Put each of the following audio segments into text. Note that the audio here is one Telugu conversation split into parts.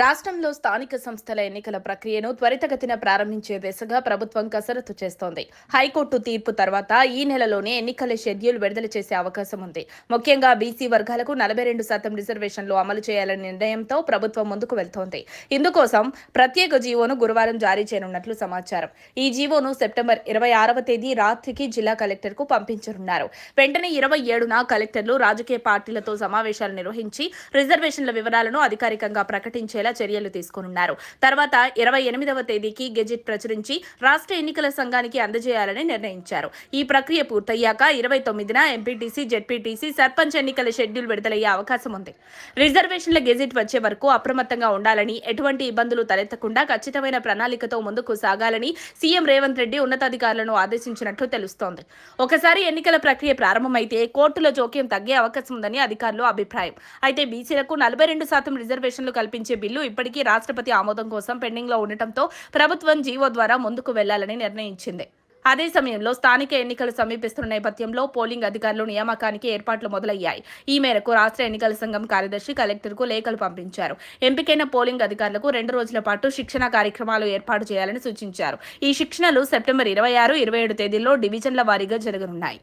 రాష్ట్రంలో స్థానిక సంస్థల ఎన్నికల ప్రక్రియను త్వరితగతిన ప్రారంభించే దిశగా ప్రభుత్వం కసరత్తు చేస్తోంది. హైకోర్టు తీర్పు తర్వాత ఈ నెలలోనే ఎన్నికల షెడ్యూల్ విడుదల చేసే అవకాశం ఉంది. ముఖ్యంగా బీసీ వర్గాలకు 42% రిజర్వేషన్లు అమలు చేయాలనే నిర్ణయంతో ప్రభుత్వం ముందుకు వెళ్తోంది. ఇందుకోసం ప్రత్యేక జీవోను గురువారం జారీ చేయనున్నట్లు సమాచారం. ఈ జీవోను సెప్టెంబర్ 26వ తేదీ రాత్రికి జిల్లా కలెక్టర్కు పంపించనున్నారు. వెంటనే 27న కలెక్టర్లు రాజకీయ పార్టీలతో సమావేశాలు నిర్వహించి రిజర్వేషన్ల వివరాలను అధికారికంగా ప్రకటించేలా చర్యలు తీసుకోనున్నారు. తర్వాత 28వ తేదీకి గెజిట్ ప్రచురించి రాష్ట్ర ఎన్నికల సంఘానికి అందజేయాలని నిర్ణయించారు. ఈ ప్రక్రియ పూర్తయ్యాక 29న ఎంపీటీసీ, జెడ్పీటీసీ, సర్పంచ్ ఎన్నికల షెడ్యూల్ విడుదలయ్యే అవకాశం ఉంది. రిజర్వేషన్ల గెజిట్ వచ్చే వరకు అప్రమత్తంగా ఉండాలని, ఎటువంటి ఇబ్బందులు తలెత్తకుండా ఖచ్చితమైన ప్రణాళికతో ముందుకు సాగాలని సీఎం రేవంత్ రెడ్డి ఉన్నతాధికారులను ఆదేశించినట్లు తెలుస్తోంది. ఒకసారి ఎన్నికల ప్రక్రియ ప్రారంభమైతే కోర్టుల జోక్యం తగ్గే అవకాశం ఉందని అధికారుల అభిప్రాయం. అయితే బీసీలకు 42% రిజర్వేషన్లు కల్పించే బిల్లు ఇప్పటికీ రాష్ట్రపతి ఆమోదం కోసం పెండింగ్ లో ఉండటంతో ప్రభుత్వం జీవో ద్వారా ముందుకు వెళ్లాలని నిర్ణయించింది. అదే సమయంలో స్థానిక ఎన్నికలు సమీపిస్తున్న నేపథ్యంలో పోలింగ్ అధికారులు నియామకానికి ఏర్పాట్లు మొదలయ్యాయి. ఈ మేరకు రాష్ట్ర ఎన్నికల సంఘం కార్యదర్శి కలెక్టర్కు లేఖలు పంపించారు. ఎంపికైన పోలింగ్ అధికారులకు 2 రోజుల పాటు శిక్షణ కార్యక్రమాలు ఏర్పాటు చేయాలని సూచించారు. ఈ శిక్షణలు సెప్టెంబర్ 26, 27 తేదీల్లో డివిజన్ల వారీగా జరగనున్నాయి.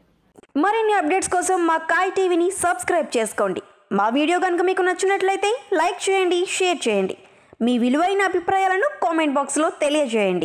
మరిన్ని అప్డేట్స్ కోసం మా కాయ్ టీవీని సబ్స్క్రైబ్ చేసుకోండి. మా వీడియో కనుక మీకు నచ్చినట్లయితే లైక్ చేయండి, షేర్ చేయండి. మీ విలువైన అభిప్రాయాలను కామెంట్ బాక్స్లో తెలియజేయండి.